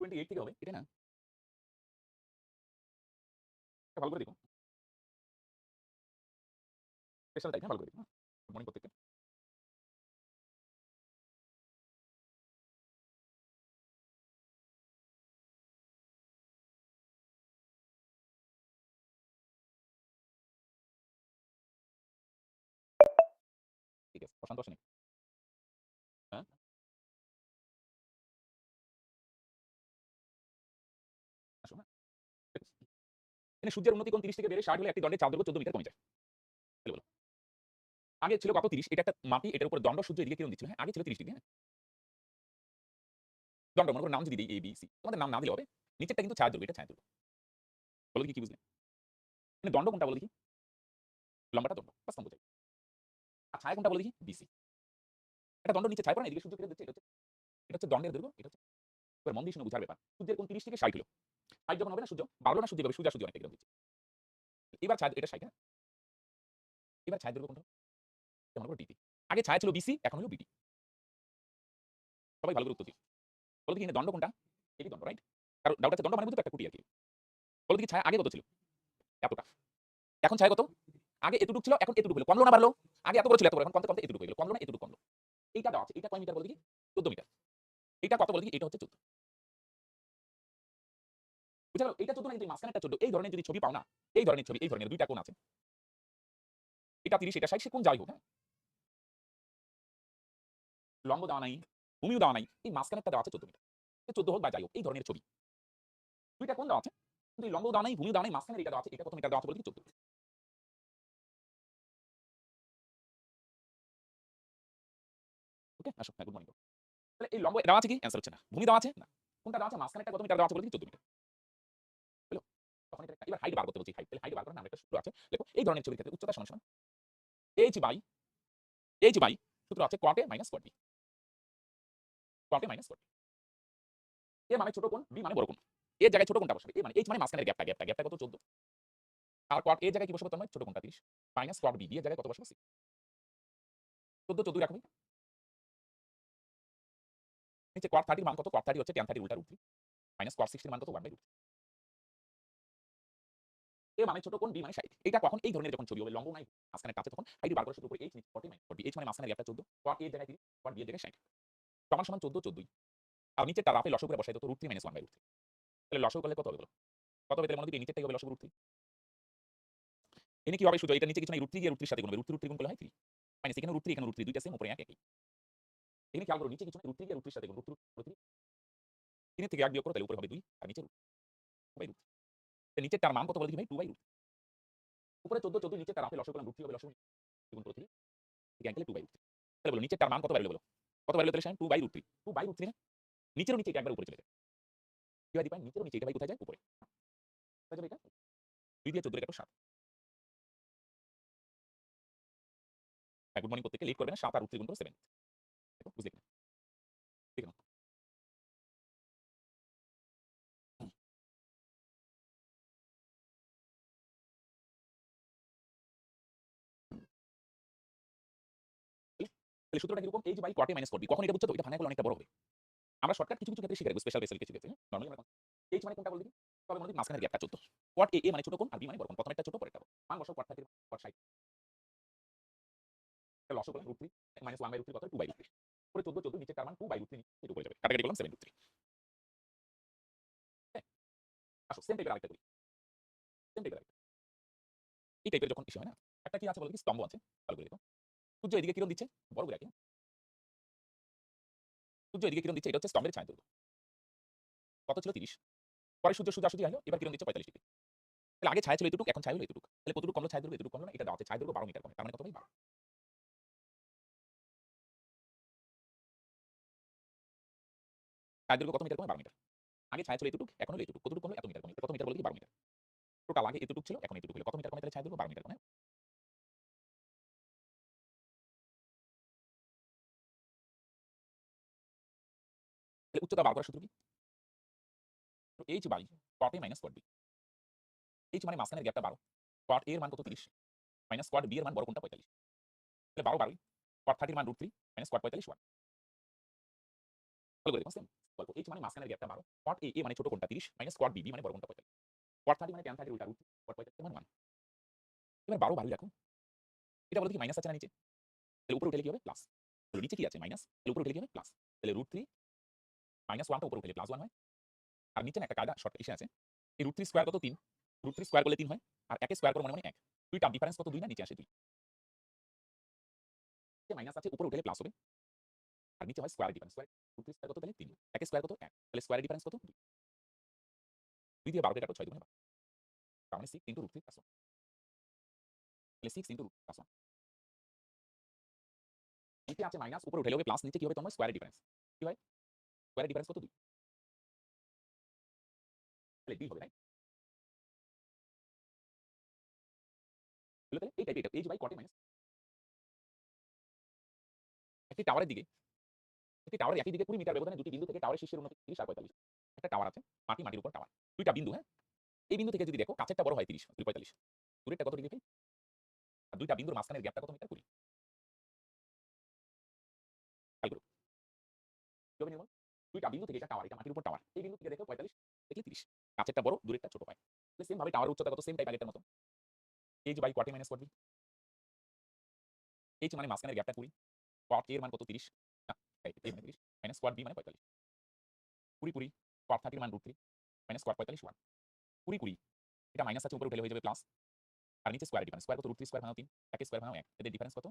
28 থেকে হবে, এটাই না? এটা ভালো করে দেখুন। স্পেশাল টাইপ, হ্যাঁ, ভালো করে দেখুন। গুড মর্নিং প্রত্যেককে। ঠিক আছে, প্রশান্ত আসেনি? হ্যাঁ? আসো, হ্যাঁ? ঠিক আছে। এখানে সূর্যের উন্নতি কোণ 30 থেকে বেড়ে 60 হলে একটি দণ্ডের চাপ দৈর্ঘ্য 14 মিটার কমে যায়। তাহলে বলো। আগে ছিল কত 30, এটা একটা মাটি, এটার উপরে দণ্ড সূর্য এদিকে কিরণ দিচ্ছিল, হ্যাঁ? আগে ছিল 30 ডিগ্রি, হ্যাঁ? দণ্ড মনে করো নাম যদি দেই A, B, C, তোমাদের নাম না দিলে হবে। নিচেরটা কিন্তু ছায়ার দৈর্ঘ্য, এটা ছায়ার দৈর্ঘ্য। বলো দেখি কি বুঝলে? মানে দণ্ড কোনটা বলো দেখি? লম্বাটা দণ্ড। বাস নাম বোঝাই। আর ছায়া কোনটা বলো দেখি? BC। একটা দণ্ড নিচে ছায়া পড়ে না, এদিকে সূর্য কিরণ দিচ্ছে, এটা হচ্ছে দণ্ডের দৈর্ঘ্য, এটা হচ্ছে। এবার মন দিয়ে শুনে বুঝার ব্যাপার। সূর্যের কোণ 30 থেকে 60 হলো। 60 যখন হবে না সূর্য, বাড়লো না সূর্য এভাবে সোজা অনেকটা কিরণ দিচ্ছে। এবার ছায়া এটা 60, হ্যাঁ? এবার ছায়ার দৈর্ঘ্য কোনটা? মনে করো DP। আগে ছায়া ছিল BC, এখন হলো BD। সবাই ভালো করে উত্তর দিও। বলো দেখি এখানে দণ্ড কোনটা? এটি দণ্ড, রাইট? কারণ ডাউট আছে দণ্ড মানে বুঝতো একটা কুটি আরকি। বলো দেখি ছায়া আগে কত ছিল? এতটা। এখন ছায়া কত? আগে এতটুক ছিল, এখন এতটুক হলো। কমলো না বাড়লো? আগে এত বড় ছিল, এত বড়। এখন কমতে, কমতে এতটুকু হয়ে গেল। কমলো না, এতটুকু কমলো। এইটা দেওয়া আছে। এটা কয় মিটার বলো দেখি? 14 মিটার। এইটা কত বলো দেখি? এটা হচ্ছে 14। বুঝা গেল? এইটা 14 না, কিন্তু এই মাঝখানেরটা 14। এই ধরনের যদি ছবি পাও না, এই ধরনের ছবি, এই ধরনের ২ টা কোণ আছে। এটা 30, এটা 60, সে কোণ যাই হোক, হ্যাঁ? লম্ব দেওয়া নাই, ভূমিও দেওয়া নাই। এই মাঝখানেরটা দেওয়া আছে 14 মিটার। 14 হোক বা যাই হোক, এই ধরনের ছবি। ২ টা কোণ দেওয়া আছে। কিন্তু এই লম্বও দেওয়া নাই, ভূমিও দেওয়া নাই, মাঝখানের এইটা দেওয়া আছে। এটা কত মিটার দেওয়া আছে বলো দেখি? 14। ওকে? আসো। হ্যাঁ, গুড মর্নিং। তাহলে এই লম্ব দেওয়া আছে কি? অ্যান্সার হচ্ছে না। ভূমি দেওয়া আছে? না। কোনটা দেওয়া আছে? মাঝখানেরটা কত মিটার দেওয়া আছে বলো দেখি? 14 মিটার। হলো? তখন এটা এবার হাইট বার করতে বলছি, হাইট। তাহলে হাইট বার করার আমরা একটা সূত্র আছে। দেখো এই ধরনের ছবির ক্ষেত্রে উচ্চতা সমান সমান h/h/, সূত্র আছে cot A - cot B। cot A - cot B। A মানে ছোট কোণ, B মানে বড় কোণ। এর জায়গায় ছোট কোণটা বসাবে। A মানে h মানে মাঝখানের গ্যাপটা কত? 14। আর cot A এর জায়গায় কি বসাবো তন্ময়? ছোট কোণটা 30 মাইনাস cot B এর জায়গায় কত বসাবো? 6। 14, 14 রাখো। নিচে cot 30 এর মান কত? cot 30 হচ্ছে tan 30 উল্টা √3 মাইনাস cot 60 এর মান কত? 1/√3। A মানে ছোট কোণ, B মানে 60। এটা কখন? এই ধরনের যখন ছবি হবে, লম্ব নাই, মাঝখানে আছে, তখন হাইট বার করার সূত্র উপরে h নিচে cot A - cot B। h মানে মাঝখানের গ্যাপটা 14, cot A এর জায়গায় 30, cot B এর জায়গায় 60 সমান সমান 14, 14ই। আর নিচেরটা রাফে লসাগু করে বসাই দাও তো √3 - 1/√3। তাহলে লসাগু করলে কত হবে বলো? কত হবে? তাহলে মনে দিবি নিচেরটাই হবে লসাগু √3। এনে কি হবে সুযোগ? এটা নিচে কিছু নাই, √3 গিয়ে √3 এর সাথে গুণ হবে। √3 গুণ করলে হয় 3 মাইনাস এখানে √3 এখানে √3 দুইটা সেম, উপরে এক একই। এখানে খেয়াল করো নিচে কিছু নাই, √3 গিয়ে √3 এর সাথে গুণ, √3 3 এর থেকে 1 বিয়োগ করো, তাহলে উপরে হবে 2 আর নিচে √2/√3। তাহলে নিচেরটার মান কত বলে দিই ভাই? 2/√3। উপরে 14, 14 নিচেরটা রাফে লসাগু করলাম, √3 হবে লসাগু গুণ করো 3 এখানে তাহলে 2/√3। তাহলে বলো নিচেরটার মান কত বেরোলো বলো? কত বেরোলো তাহলে? 2/√3। 2/√3 না? নিচেরও নিচে এটা একবার উপরে চলে যায়। কি হয় দীপায়ন? নিচেরও নিচে এটা ভাই কোথায় যায়? উপরে। কোথায় যাবে এটা? 2 দিয়ে 14 এর কাটো 7। হ্যাঁ, গুড মর্নিং প্রত্যেককে। লেট করবে না। 7 আর √3 গুণ করো 7। দেখো বুঝলে কিনা? দেখে নাও। তাহলে সূত্রটা কিরকম? h/cot A - cot B। কখন এটা বুঝছো তো? এটা ভাঙা গেলে অনেকটা বড় হবে। আমরা শর্টকাট কিছু, কিছু ক্ষেত্রে শিখে রাখবো, স্পেশাল কিছু ক্ষেত্রে। নরমালি আমরা h মানে কোনটা বলে দেখি? তবে মনে দিই মাঝখানের গ্যাপটা 14। cot A মানে ছোট কোণ আর B মানে বড় কোণ। প্রথমেরটা ছোট, পরেরটা বড়। মান বসাও cot 30 cot 60। এটা লসাগু করলাম √3 - 1/√3 কত? 2/√3। উপরে 14, 14 নিচে তার মান 2/√3 এটা উপরে যাবে। কাটাকাটি করলাম 7/√3। হ্যাঁ? আসো সেম টাইপের আরেকটা করি। সেম টাইপের আরেকটা। এই টাইপের যখন ইস্যু হয় না? একটা কি আছে বলো দেখি? স্তম্ভ আছে। ভালো করে দেখো। সূর্য এদিকে কিরণ দিচ্ছে, বড় করে রাখি। সূর্য এদিকে কিরণ দিচ্ছে, এটা হচ্ছে স্তম্ভের ছায়ার দৈর্ঘ্য। কত ছিল? 30। পরে সূর্য সোজাসুজি আইলো, এবার কিরণ দিচ্ছে 45 ডিগ্রি। তাহলে আগে ছায়া ছিল এতটুক, এখন ছায়া হলো এতটুক। তাহলে কতটুকু কমলো ছায়ার দৈর্ঘ্য? এতটুকু কমলো না? এটা দেওয়া আছে ছায়ার দৈর্ঘ্য 12 মিটার কমে। তার মানে কত ভাই? 12। ছায়ার দৈর্ঘ্য কত মিটার কমে? 12 মিটার। আগে ছায়া ছিল এতটুক, এখন হলো এতটুক। কতটুকু কমলো? এত মিটার কমে। কত মিটার বলো দেখি? 12 মিটার। টোটাল আগে এতটুক ছিল, এখন এতটুক হলো। কত মিটার কমে তাহলে ছায়ার দৈর্ঘ্য? 12 মিটার কমে। তাহলে উচ্চতা বার করার সূত্র কি? h/cot A - cot B। h মানে মাঝখানের গ্যাপটা 12। cot A এর মান কত? 30 মাইনাস cot B এর মান বড় কোণটা 45। তাহলে 12, 12ই। cot 30 এর মান √3 মাইনাস cot 45 1। ভালো করে দেখো সেম। গল্প h মানে মাঝখানের গ্যাপটা 12 cot a মানে ছোট কোণটা 30 মাইনাস cot b মানে বড় কোণটা 45 cot 30 মানে tan 30 উল্টা √3 cot 45 মানে 1 এবার 12 বাড়ি রাখো এটা বলো দেখি মাইনাস আছে না নিচে তাহলে উপরে উঠলে কি হবে প্লাস তাহলে নিচে কি আছে মাইনাস তাহলে উপরে উঠলে কি হবে প্লাস তাহলে √3 মাইনাস 1 টা উপরে উঠলে প্লাস 1 হয় আর নিচে না একটা কায়দা শর্ট এসে আছে এই √3 স্কয়ার কত 3 √3 স্কয়ার করলে 3 হয় আর 1 স্কয়ার করলে মানে 1 দুইটা ডিফারেন্স কত 2 না নিচে আসে 2 যে মাইনাস আছে উপরে উঠলে প্লাস হবে আর নিচে হয় স্কয়ার ডিফারেন্স স্কয়ার √3 স্কয়ার কত তাহলে 3 1 স্কয়ার কত 1 তাহলে স্কয়ার ডিফারেন্স কত 2 2 দিয়ে 12 কে কাটো 6 দুগুণে 12 তার মানে 6 √3 প্লাস 1 তাহলে 6 √3 প্লাস 1 নিচে আছে মাইনাস উপরে উঠলে হবে প্লাস নিচে কি হবে তোমার স্কয়ার ডিফারেন্স কি হয় স্কয়ার ডিফারেন্স কত 2 তাহলে 2 হবে রাইট তাহলে এই টাইপের এটা h/cot মাইনাস একটি টাওয়ারের দিকে একটি টাওয়ারের একই দিকে 20 মিটার ব্যবধানে দুটি বিন্দু থেকে টাওয়ারের শীর্ষের উন্নতি 30 আর 45 একটা টাওয়ার আছে মাটির উপর টাওয়ার দুইটা বিন্দু হ্যাঁ এই বিন্দু থেকে যদি দেখো কাছেরটা বড় হয় 30 45 দূরেরটা কত ডিগ্রি ভাই আর দুইটা বিন্দুর মাঝখানের গ্যাপটা কত মিটার 20 খেয়াল করো কিভাবে নির্মল দুইটা বিন্দু থেকে এটা টাওয়ার এটা মাটির উপর টাওয়ার এই বিন্দু থেকে দেখো 45 দেখলে 30 কাছেরটা বড় দূরেরটা ছোট পায় তাহলে সেম ভাবে টাওয়ারের উচ্চতা কত সেম টাইপ আগেরটার মতো h/cot a - cot b h মানে মাঝখানের গ্যাপটা 20 cot a এর মান কত 30 না এই মানে 30 মাইনাস cot b মানে 45 20 cot 30 এর মান √3 মাইনাস cot 45 1 20 এটা মাইনাস আছে উপরে উঠলে হয়ে যাবে প্লাস আর নিচে স্কয়ার ডিফারেন্স স্কয়ার কত √3 স্কয়ার ভাঙাও 3 1 স্কয়ার ভাঙাও 1 এদের ডিফারেন্স কত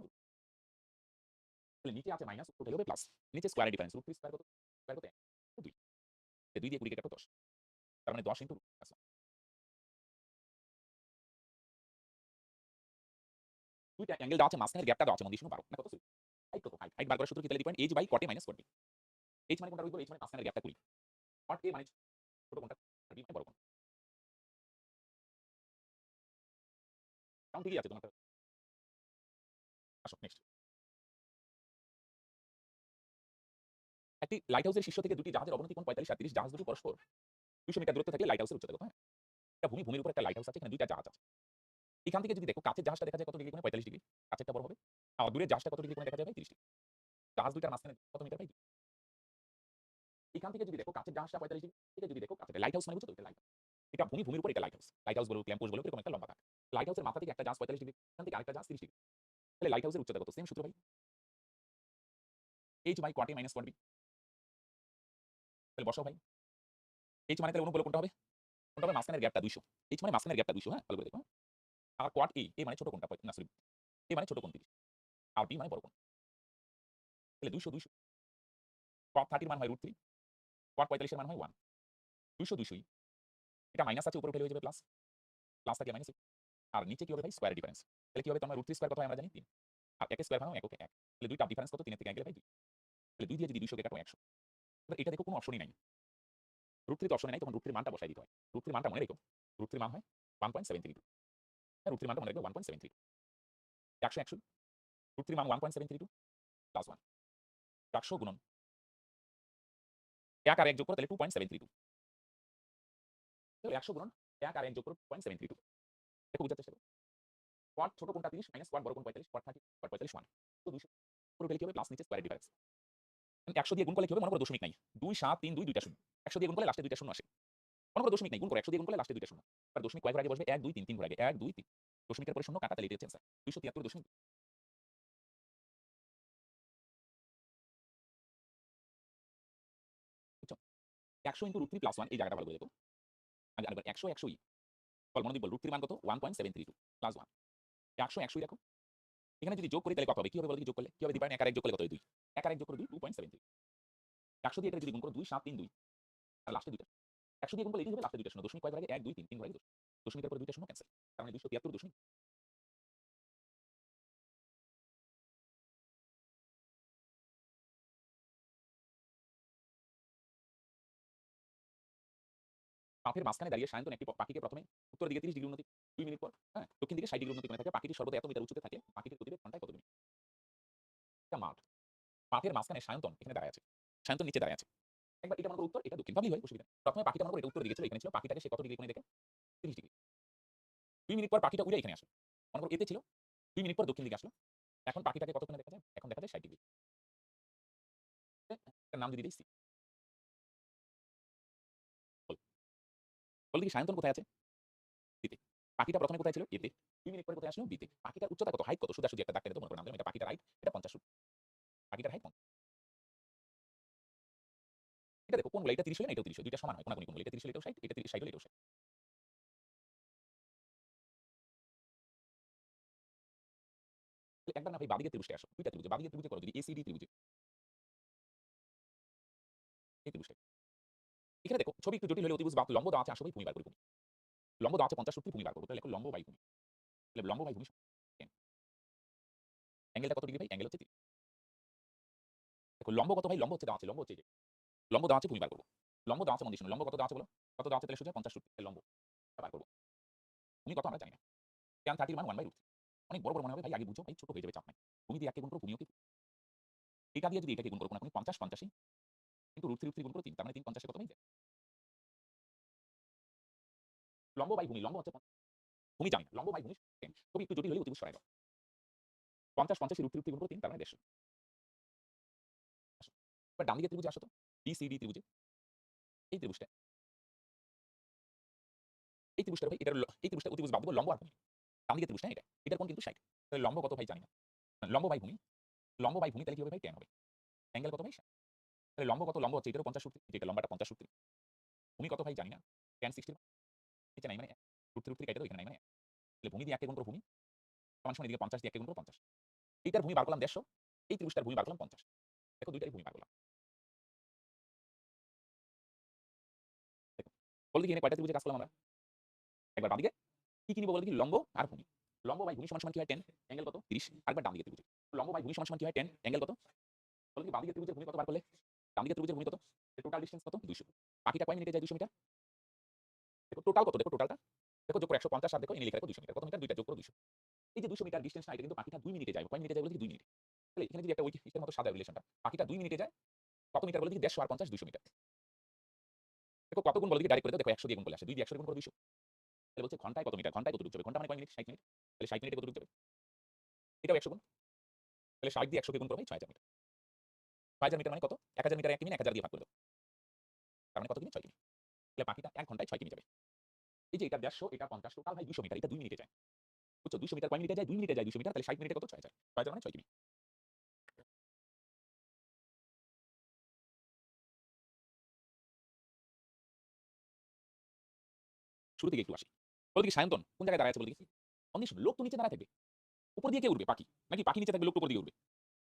তাহলে নিচে আছে মাইনাস উপরে হবে প্লাস নিচে স্কয়ার ডিফারেন্স √3 স্কয়ার কত 1 2 2 দিয়ে 20 কে কাটো 10 তার মানে 10 আচ্ছা দুইটা অ্যাঙ্গেল দেওয়া আছে মাঝখানের গ্যাপটা দেওয়া আছে মন দিয়ে শুনো 12 না কত হাইট কত হাইট বার করার সূত্র কি তাহলে দিবেন h/cot a - cot b h মানে কোনটা রইব h মানে মাঝখানের গ্যাপটা 20 cot a মানে ছোট কোণটা আর b মানে বড় কোণ কারণ ঠিকই আছে তোমার আসো নেক্সট একটি লাইট হাউসের শীর্ষ থেকে দুটি জাহাজের অবনতি কোণ 45 আর 30 জাহাজ দুটি পরস্পর 200 মিটার দূরত্বে থাকলে লাইট হাউসের উচ্চতা কত হ্যাঁ এটা ভূমির উপর একটা লাইট হাউস আছে এখানে দুইটা জাহাজ আছে এখান থেকে যদি দেখো কাছের জাহাজটা দেখা যায় কত ডিগ্রি কোণে 45 ডিগ্রি কাছেরটা বড় হবে আর দূরের জাহাজটা কত ডিগ্রি কোণে দেখা যায় ভাই 30 ডিগ্রি জাহাজ দুইটার মাঝখানে কত মিটার ভাই এখান থেকে যদি দেখো কাছের জাহাজটা 45 ডিগ্রি এটা যদি দেখো কাছের লাইট হাউস মানে বুঝছো তো এটা লাইট এটা ভূমির উপর এটা লাইট হাউস বলো ল্যাম্প পোস্ট বলো এরকম একটা লম্বা কাঠ লাইট হাউসের মাথা থেকে একটা জাহাজ 45 ডিগ্রি এখান থেকে আরেকটা জাহাজ 30 ডিগ্রি তাহলে লাইট হাউসের উচ্চতা কত সেম সূত্র ভাই h/cot a - cot b তাহলে বসাও ভাই h মানে তাহলে অনুকূল কোনটা হবে মাঝখানের গ্যাপটা 200 h মানে মাঝখানের গ্যাপটা 200 হ্যাঁ ভালো করে দেখো আর cot a মানে ছোট কোণটা না সরি a মানে ছোট কোণ 30 আর b মানে বড় কোণ তাহলে 200 cot 30 এর মান হয় √3 cot 45 এর মান হয় 1 200 এটা মাইনাস আছে উপরে উঠলে হয়ে যাবে প্লাস প্লাস থাকে মাইনাস আর নিচে কি হবে ভাই স্কয়ার ডিফারেন্স তাহলে কি হবে তোমার √3 স্কয়ার কত হয় আমরা জানি 3 আর 1 স্কয়ার ভাঙাও 1 ওকে 1 তাহলে দুইটা ডিফারেন্স কত 3 এর থেকে 1 গেলে ভাই 2 তাহলে 2 দিয়ে যদি 200 কে কাটো 100 এবার এটা দেখো কোনো অপশনই নাই √3 তো অপশনে নাই তখন √3 মানটা বসাই দিতে হয় √3 মানটা মনে রেখো √3 মান হয় 1.732 হ্যাঁ √3 মানটা মনে রেখো 1.732 100 100 √3 মান 1.732 প্লাস 1 100 গুণন 1 আর 1 যোগ করো তাহলে 2.732 তাহলে 100 গুণন 1 আর 1 যোগ করো 2.732 দেখো বুঝাতে চেষ্টা করো cot ছোট কোণটা 30 মাইনাস cot বড় কোণ 45 cot 30 cot 45 1 তো 200 পুরো গেলে কি হবে প্লাস নিচে স্কয়ার ডিফারেন্স 100 দিয়ে গুণ করলে কি হবে মনে করো দশমিক নাই 2 7 3 2 দুইটা শূন্য 100 দিয়ে গুণ করলে লাস্টে দুইটা শূন্য আসে মনে করো দশমিক নাই গুণ করো 100 দিয়ে গুণ করলে লাস্টে দুইটা শূন্য আর দশমিক কয় ঘর আগে বসবে 1 2 3 3 ঘর আগে 1 2 3 দশমিকের পরে শূন্য কাটা তাহলে এটা হচ্ছে आंसर 273 দশমিক বুঝছো 100 √3 প্লাস 1 এই জায়গাটা ভালো করে দেখো আরেকবার 100 100 বল মনে বল √3 মান কত 1.732 প্লাস 1 100 100 রাখো এখানে যদি যোগ করি তাহলে কত হবে কি হবে বলো যোগ করলে কি হবে দিবান 1 আর 1 যোগ করলে কত হয় 2 1 আর 1 যোগ করে 2 2.73 100 দিয়ে এটা যদি গুণ করো 2 7 3 2 আর লাস্টে দুইটা 100 দিয়ে গুণ করলে এটাই হবে লাস্টে দুইটা শূন্য দশমিক কয় ঘর আগে 1 2 3 3 ঘর আগে দশমিকের পরে দুইটা শূন্য ক্যান্সেল তার মানে 273 দশমিক পাথের মাঝখানে দাঁড়িয়ে সায়ন্তন একটি পাখিকে প্রথমে উত্তর দিকে 30 ডিগ্রি উন্নতি 2 মিনিট পর হ্যাঁ দক্ষিণ দিকে 60 ডিগ্রি উন্নতি করে থাকে পাখিটি সর্বদা এত মিটার উচ্চতে থাকে পাখিটির গতিবেগ ঘন্টায় কত মিটার এটা মাঠ পাথের মাঝখানে সায়ন্তন এখানে দাঁড়ায় আছে সায়ন্তন নিচে দাঁড়ায় আছে একবার এটা মনে করো উত্তর এটা দক্ষিণ ভাবেই হয় অসুবিধা প্রথমে পাখিটা মনে করো এটা উত্তর দিকে ছিল এখানে ছিল পাখিটাকে সে কত ডিগ্রি কোণে দেখে 30 ডিগ্রি 2 মিনিট পর পাখিটা উড়ে এখানে আসে মনে করো এতে ছিল 2 মিনিট পর দক্ষিণ দিকে আসলো এখন পাখিটাকে কত কোণে দেখা যায় এখন দেখা যায় 60 ডিগ্রি এটার নাম দিয়ে দিই বলো দেখি সায়ন্তন কোথায় আছে? বিতে। পাখিটা প্রথমে কোথায় ছিল? এতে। 2 মিনিট পরে কোথায় আসলো? বিতে। পাখিটার উচ্চতা কত? হাইট কত? সোজাসুজি একটা দাগ টেনে দাও, মনে করে নামলাম, এটা পাখিটার হাইট, এটা 50 ফুট। পাখিটার হাইট 50। এটা দেখো কোনগুলো? এটা 30 হলে না এটাও 30 হয়। 2 টা সমান হয়। কোনাকুনি কোনগুলো? এটা 30 হলে এটাও 60, এটা 60 হলে এটাও 60। একবার না ভাই বাঁদিকের ত্রিভুজটায় আসো। 2 টা ত্রিভুজে, বাঁদিকের ত্রিভুজে করো যদি ACD ত্রিভুজে। এই ত্রিভুজটায়। এখানে দেখো ছবি একটু জটিল হলে অতিভুজ বা লম্ব দেওয়া আছে, আসো ভাই ভূমি বার করি ভূমি। লম্ব দেওয়া আছে 50 ফুট, ভূমি বার করব। তাহলে লেখো লম্ব বাই ভূমি। তাহলে লম্ব বাই ভূমি সমান 10। অ্যাঙ্গেলটা কত ডিগ্রি ভাই? অ্যাঙ্গেল হচ্ছে 30। দেখো লম্ব কত ভাই? লম্ব হচ্ছে দেওয়া আছে, লম্ব হচ্ছে এই যে। লম্ব দেওয়া আছে, ভূমি বার করব। লম্ব দেওয়া আছে মন দিয়ে শুনো। লম্ব কত দেওয়া আছে বলো? কত দেওয়া আছে তাহলে সোজা 50 ফুট। তাহলে লম্ব বার করব। ভূমি কত আমরা জানি না। tan 30 এর মান 1/√3। অনেক বড় মনে হবে ভাই, আগে বুঝো ভাই, ছোট হয়ে যাবে, চাপ নাই। ভূমি দিয়ে 1 কে গুণ করো, ভূমিও কি? এটা দিয়ে যদি এটাকে গুণ করো, কোনাকুনি 50 50ই কিন্তু √3 গুণ করো 3, তার মানে 3 50 এ কত ভাই? লম্ব বাই ভূমি, লম্ব হচ্ছে ভূমি জানি না। লম্ব বাই ভূমি 10। ছবি একটু জটিল হলে অতিভুজ সরাই দাও। 50 50 এ √3 গুণ করো 3, তার মানে 150। আসো। এবার ডান দিকের ত্রিভুজে আসো তো। BCD ত্রিভুজে। এই ত্রিভুজটা। এই ত্রিভুজটা ভাই এটার এই ত্রিভুজটা অতিভুজ বাদ দেব, লম্ব আর ভূমি। ডান দিকের ত্রিভুজটা এটা। এটার কোণ কিন্তু 60। তাহলে লম্ব কত ভাই জানি না। লম্ব বাই ভূমি। লম্ব বাই ভূমি তাহলে কি হবে ভাই? tan হবে। অ্যাঙ্গেল কত ভাই? 60। তাহলে লম্ব কত? লম্ব হচ্ছে এটারও 50 √3, যেটা লম্বাটা 50 √3। ভূমি কত ভাই জানি না। tan 60 নিচে নাই মানে √3 কেটে দাও, এখানে নাই মানে 1। তাহলে ভূমি দিয়ে 1 কে গুণ করো ভূমি সমান সমান এদিকে 50 দিয়ে 1 কে গুণ করো 50। এইটার ভূমি বার করলাম 150, এই ত্রিভুজটার ভূমি বার করলাম 50। দেখো দুইটারই ভূমি বার করলাম। দেখো বল দেখি এখানে কয়টা ত্রিভুজে কাজ করলাম আমরা? একবার বাঁদিকে কি নিব বল দেখি? লম্ব আর ভূমি। লম্ব বাই ভূমি সমান সমান কি হয়? 10। অ্যাঙ্গেল কত? 30। আরেকবার ডান দিকের ত্রিভুজে। লম্ব বাই ভূমি সমান সমান কি হয়? 10। অ্যাঙ্গেল কত? বল দেখি বাঁদিকের ত্রিভুজের ভূমি কত বার করলে? ডান দিকের ত্রিভুজের ভূমি কত? টোটাল ডিসটেন্স কত? 200। পাখিটা কয় মিনিটে যায় 200 মিটার? দেখো টোটাল কত? দেখো টোটালটা। দেখো যোগ করো 150 আর দেখো এনে লিখে রাখো 200 মিটার। কত মিটার? দুইটা যোগ করো 200। এই যে 200 মিটার ডিসটেন্স না, এটা কিন্তু পাখিটা 2 মিনিটে যায়। কয় মিনিটে যায় বলে দেখি? 2 মিনিটে। তাহলে এখানে যদি একটা ওই ইসের মতো সাজাও রিলেশনটা। পাখিটা 2 মিনিটে যায় কত মিটার বলে দেখি? 150 আর 50 200 মিটার। দেখো কত গুণ বলে দেখি? ডাইরেক্ট করে দাও। দেখো 100 দিয়ে গুণ করলে আসে। 2 দিয়ে 100 গুণ করো 200। তাহলে বলছে ঘন্টায় কত মিটার? ঘন্টায় কতটুকু যাবে? ঘন্টা মানে কয় মিনিট? 60 মিনিট। তাহলে 60 মিনিটে কতটুকু যাবে? এটাও 100 গুণ। তাহলে 60 দিয়ে 100 কে গুণ করো ভাই 6000 মিটার। 6000 মিটার মানে কত? 1000 মিটার 1 কিমি, 1000 দিয়ে ভাগ করে দাও। তার মানে কত কিমি? 6 কিমি। তাহলে পাখিটা 1 ঘন্টায় 6 কিমি যাবে। এই যে এটা 150, এটা 50, টোটাল ভাই 200 মিটার। এটা 2 মিনিটে যায়। বুঝছো? 200 মিটার কয় মিনিটে যায়? 2 মিনিটে যায় 200 মিটার। তাহলে 60 মিনিটে কত? 6000। 6000 মানে 6 কিমি। শুরু থেকে একটু আসি। বলো দেখি সায়ন্তন কোন জায়গায় দাঁড়ায় আছে বলো দেখি? অনিশ লোক তো নিচে দাঁড়ায় থাকবে। উপর দিয়ে কে উঠবে? পাখি। নাকি পাখি নিচে থাকবে, লোক উপর দিয়ে উঠবে?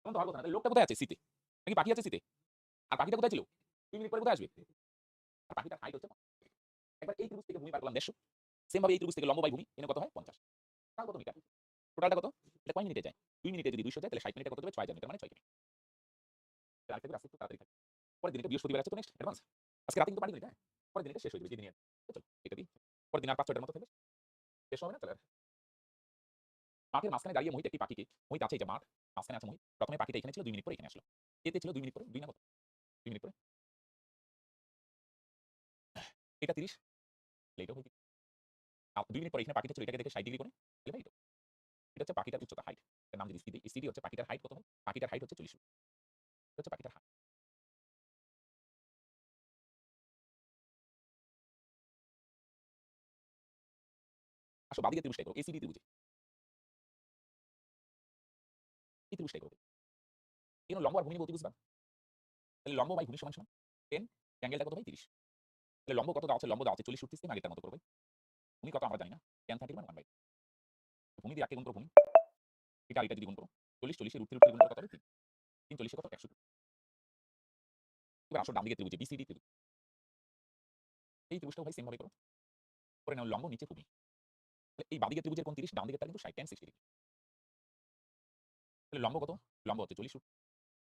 তখন তো হওয়ার কথা না। তাহলে লোকটা কোথায় আছে? সিতে। নাকি পাখি আছে সিতে? আর পাখিটা কোথায় ছিল? 2 মিনিট পরে কোথায় আসবে? আর পাখিটার হাইট হচ্ছে 50। একবার এই ত্রিভুজ থেকে ভূমি বার করলাম 150। সেম ভাবে এই ত্রিভুজ থেকে লম্ব বাই ভূমি এনে কত হয়? 50। টোটাল কত মিটার? টোটালটা কত? এটা কয় মিনিটে যায়? 2 মিনিটে যদি 200 যায় তাহলে 60 মিনিটে কত যাবে? 6000 মিটার মানে 6 কিমি। আজকে আজকে একটু তাড়াতাড়ি থাকবে। পরের দিন এটা বৃহস্পতিবার আছে তো নেক্সট অ্যাডভান্স। আজকে রাতে কিন্তু পারি না, হ্যাঁ? পরের দিন এটা শেষ হয়ে যাবে। যেদিন চলো এটা দিই। পরের দিন আর 5-6টার মতো থাকবে। শেষ হবে না তাহলে? মাঠের মাঝখানে দাঁড়িয়ে মোহিত একটি পাখিকে, মোহিত আছে এই যে মাঠ, মাঝখানে আছে মোহিত। প্রথমে পাখিটা এখানে ছিল 2 মিনিট পরে এখানে আসলো। এতে ছিল 2 মিনিট পরে, 2 না কত? 2 মিনিট পরে। এটা 30, এটাও হয়ে 2 মিনিট পরে এখানে পাখিটা ছিল, এটাকে দেখে 60 ডিগ্রি করে। তাহলে ভাই এটা হচ্ছে পাখিটার উচ্চতা, হাইট। এর নাম যদি সিডি, সিডি হচ্ছে পাখিটার হাইট কত ভাই? পাখিটার হাইট হচ্ছে 40 ফুট। এটা হচ্ছে পাখিটার হাইট। আসো বাদিকের ত্রিভুজটাই করো, এসিডি ত্রিভুজে। এই ত্রিভুজটাই করবে। এর লম্ব আর ভূমি নিব অতিভুজ বাদ। তাহলে লম্ব বাই ভূমি সমান সমান 10, অ্যাঙ্গেলটা কত ভাই? 30। তাহলে লম্ব কত দেওয়া আছে? লম্ব দেওয়া আছে 40 ফুট, সেম আগেরটার মতো করো ভাই। ভূমি কত আমরা জানি না। tan 30 মানে 1/2। ভূমি দিয়ে 1 কে গুণ করো ভূমি। এটা আর এটা যদি গুণ করো 40, 40 এর √3 গুণ করো কত হবে? 3। 3 40 এ কত? 100। এবার আসো ডান দিকের ত্রিভুজে, বিসিডি ত্রিভুজ। এই ত্রিভুজটাও ভাই সেম ভাবে করো। করে নাও লম্ব, নিচে ভূমি। তাহলে এই বাদিকের ত্রিভুজের কোণ 30, ডান দিকেরটা কিন্তু 60, tan 60 ডিগ্রি। তাহলে লম্ব কত? লম্ব হচ্ছে 40 ফুট।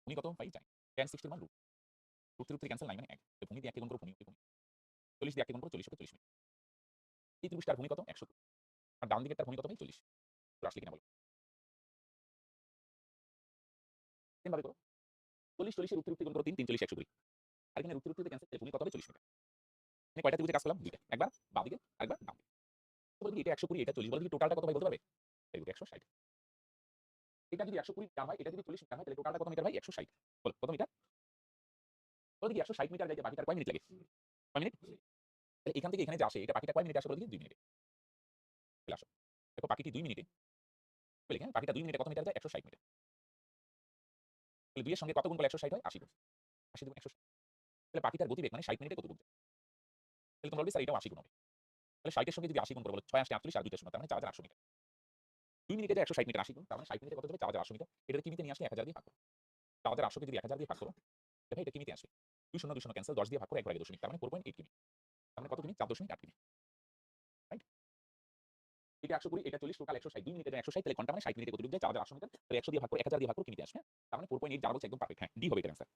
ভূমি কত ভাই জানি। tan 60 এর মান √3 ক্যান্সেল নাই মানে 1। তো ভূমি দিয়ে 1 কে গুণ করো ভূমি, ভূমি। 40 দিয়ে 1 কে গুণ করো 40 হবে 40 মিনিট। এই ত্রিভুজটার ভূমি কত? 100 ফুট। আর ডান দিকেরটার ভূমি কত ভাই? 40। তো আসলে কিনা বলো? সেম ভাবে করো। 40, 40 এর √3 গুণ করো 3, 3 40 120। আর এখানে √3 ক্যান্সেল, ভূমি কত হবে? 40 মিটার। এখানে কয়টা ত্রিভুজে কাজ করলাম? দুইটা। একবার বাদিকে, আরেকবার ডান দিকে। তো বলি এটা 120, এটা 40, বলে কি টোটালটা কত ভাই বলতে পারবে? Very good, 160। এটা যদি 120 মিটার হয়, এটা যদি 40 মিটার হয়, তাহলে টোটালটা কত মিটার ভাই? 160। বলো কত মিটার? বলে দেখি 160 মিটার যাইতে বাকিটার কয় মিনিট লাগে? কয় মিনিট? তাহলে এখান থেকে এখানে যে আসে এটা বাকিটা কয় মিনিটে আসে বলে দেখি 2 মিনিটে। চলে আসো। দেখো পাখিটি 2 মিনিটে বুঝলে হ্যাঁ, বাকিটা 2 মিনিটে কত মিটার যায়? 160 মিটার। তাহলে 2 এর সঙ্গে কত গুণ করলে 160 হয়? 80 গুণ। 80 দুগুণ 160। তাহলে পাখিটার গতিবেগ মানে 60 মিনিটে কত গুণ যায়? তাহলে তোমরা বলবে স্যার এটাও 80 গুণ হবে। তাহলে 60 এর সঙ্গে যদি 80 গুণ করো বলো 6 8 48 আর 2 টা 0 তার মানে 4800 মিটার। 2 মিনিটে যায় 160 মিটার 80 গুণ তার মানে 60 মিনিটে কত যাবে? 4800 মিটার। এটাকে কিমিতে নিয়ে আসলে 1000 দিয়ে ভাগ করো। 4800 কে যদি 1000 দিয়ে ভাগ করো, দেখো এটা কিমিতে আসবে। 2 শূন্য 2 শূন্য ক্যান্সেল 10 দিয়ে ভাগ করে 1 আগে দশমিক তার মানে 4.8 কিমি। তার মানে কত কিমি? 4.8 কিমি। রাইট? এটা 120 এটা 40 টোটাল 160 2 মিনিটে যায় 160 তাহলে ঘন্টা মানে 60 মিনিটে কতটুকু যায়? 4800 মিটার। তাহলে 100 দিয়ে ভাগ করে 1000 দিয়ে ভাগ করে কিমিতে আসবে। তার মানে 4.8 যারা বলছে একদম পারফেক্ট। হ্যাঁ, ডি হবে এটার অ্যান্সার।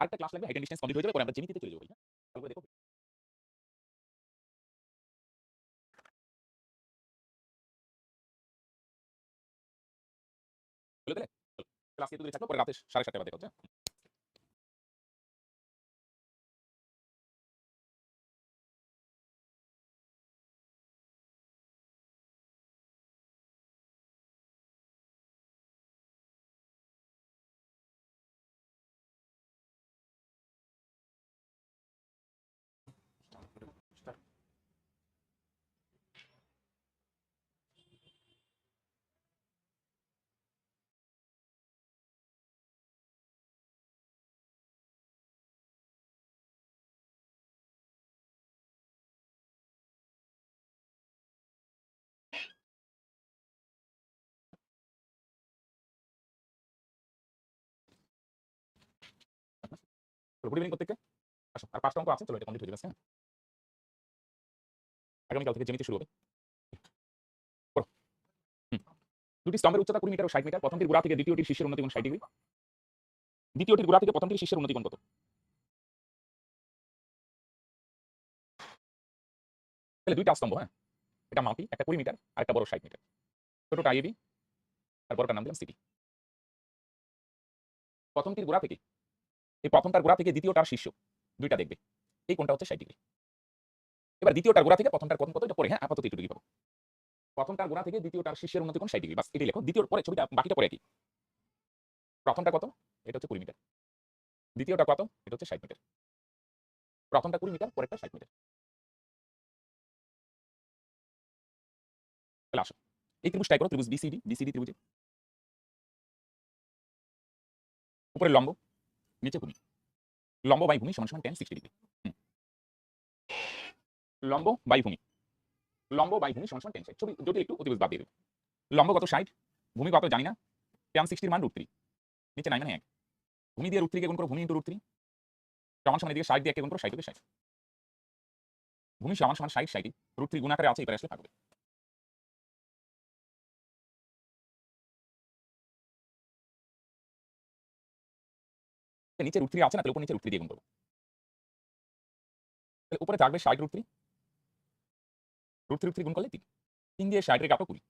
আরেকটা ক্লাস লাগবে হাইট এন্ড ডিসট্যান্স কমপ্লিট হয়ে যাবে পরে আমরা জ্যামিতিতে চলে যাবো ভাই। হ্যাঁ? তারপরে দেখো বলে দিলে? ক্লাস এতদূরই থাকলো পরে রাতে 7:30 টায় দেখা হচ্ছে। গুড ইভিনিং প্রত্যেককে। আসো আর 5টা অঙ্ক আছে চলো এটা কমপ্লিট হয়ে যাবে আজকে। হ্যাঁ? আগামীকাল থেকে জ্যামিতি শুরু হবে। করো। হুম। দুটি স্তম্ভের উচ্চতা 20 মিটার ও 60 মিটার। প্রথমটির গোড়া থেকে দ্বিতীয়টির শীর্ষের উন্নতি কোণ 60 ডিগ্রি। দ্বিতীয়টির গোড়া থেকে প্রথমটির শীর্ষের উন্নতি কোণ কত? তাহলে 2টা স্তম্ভ হ্যাঁ? এটা মাপি একটা 20 মিটার আর একটা বড় 60 মিটার। ছোটটা এবি আর বড়টার নাম দিলাম সিটি। প্রথমটির গোড়া থেকে এই প্রথমটার গোড়া থেকে দ্বিতীয়টার শীর্ষ 2টা দেখবে। এই কোণটা হচ্ছে 60 ডিগ্রি। এবার দ্বিতীয়টার গোড়া থেকে প্রথমটার কোণ কত এটা পরে হ্যাঁ আপাতত একটু ডিগ্রি পাবো। প্রথমটার গোড়া থেকে দ্বিতীয়টার শীর্ষের উন্নতি কোণ 60 ডিগ্রি। বাস এটাই লেখো। দ্বিতীয়র পরে ছবিটা বাকিটা পরে একই। প্রথমটা কত? এটা হচ্ছে 20 মিটার। দ্বিতীয়টা কত? এটা হচ্ছে 60 মিটার। প্রথমটা 20 মিটার পরেরটা 60 মিটার। তাহলে আসো। এই ত্রিভুজটাই করো ত্রিভুজ বিসিডি, বিসিডি ত্রিভুজে। উপরে লম্ব, নিচে ভূমি। লম্ব বাই ভূমি সমান সমান tan 60 ডিগ্রি। লম্ব বাই ভূমি। লম্ব বাই ভূমি সমান সমান tan 60। ছবি জটিল একটু অতিভুজ বাদ দিয়ে দেব। লম্ব কত 60, ভূমি কত জানি না। tan 60 এর মান √3। নিচে 9 মানে 1। ভূমি দিয়ে √3 কে গুণ করো ভূমি √3 সমান সমান এদিকে 60 দিয়ে 1 কে গুণ করো 60 কে 60। ভূমি সমান সমান 60 60 √3 গুণ আকারে আছে এবারে আসলে থাকবে। নিচে √3 আছে না তাহলে উপর নিচে √3 দিয়ে গুণ করব। তাহলে উপরে থাকবে 60 √3 √3 গুণ করলে 3 3 দিয়ে 60 এর কাটো 20